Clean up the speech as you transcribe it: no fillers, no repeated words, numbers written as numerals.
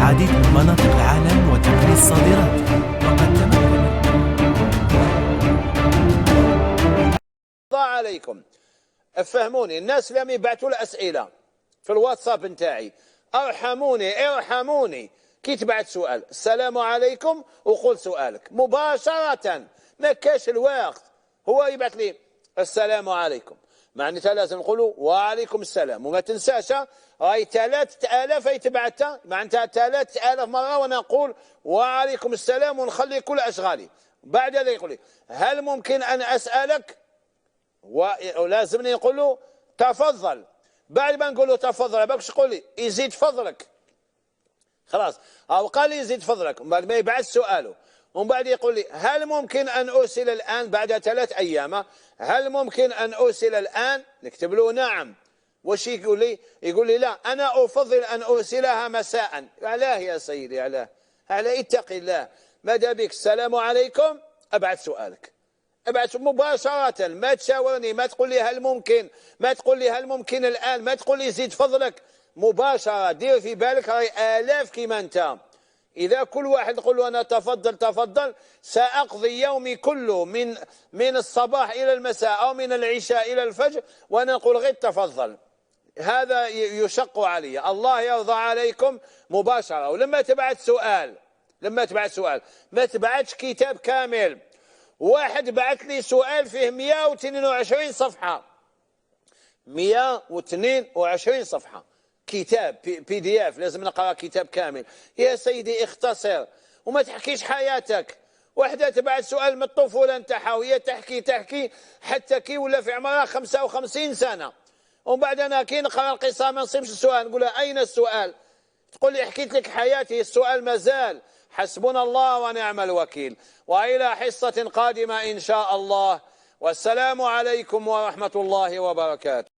العديد من مناطق العالم وتقليل الصادرات. وقد تمكن الله عليكم. فهموني الناس اللي يبعثوا الأسئلة في الواتساب نتاعي، ارحموني كي تبعت سؤال السلام عليكم وقول سؤالك مباشرة، ما كاش الوقت. هو يبعث لي السلام عليكم، معناتها لازم نقولوا وعليكم السلام، وما تنساش راهي 3000 يتبعتها، معناتها 3000 مرة وانا نقول وعليكم السلام ونخلي كل أشغالي. بعد هذا يقول لي هل ممكن أن أسألك، ولازمني نقول له تفضل. بعد ما نقول له تفضل باش يقول لي يزيد فضلك، خلاص او قال لي يزيد فضلك، ومن بعد ما يبعث سؤاله، ومن بعد يقول لي هل ممكن ان ارسل الان بعد 3 ايام، هل ممكن ان ارسل الان؟ نكتب له نعم. واش يقول لي؟ يقول لي لا انا افضل ان ارسلها مساء. علاه يا سيدي علاه؟ اتقي الله. ماذا بك السلام عليكم ابعث سؤالك، ابعث مباشرة، ما تشاورني، ما تقول لي هل ممكن، ما تقول لي هل ممكن الآن، ما تقول لي زيد فضلك، مباشرة. دير في بالك راهي آلاف كيما أنت. إذا كل واحد يقول له أنا تفضل سأقضي يومي كله من الصباح إلى المساء أو من العشاء إلى الفجر وأنا نقول غير تفضل. هذا يشق علي. الله يرضى عليكم مباشرة. ولما تبعت سؤال، ما تبعتش كتاب كامل. واحد بعث لي سؤال فيه 122 صفحة، 122 صفحة كتاب PDF، لازم نقرأ كتاب كامل. يا سيدي اختصر وما تحكيش حياتك. وحدة تبعث سؤال من الطفولة نتاعها وهي تحكي حتى كي ولا في عمرها 55 سنة، ومن بعد أنا كي نقرأ القصة ما نصيبش السؤال، نقول لها أين السؤال؟ تقول لي حكيت لك حياتي، السؤال مازال. حسبنا الله ونعم الوكيل. وإلى حصة قادمة إن شاء الله، والسلام عليكم ورحمة الله وبركاته.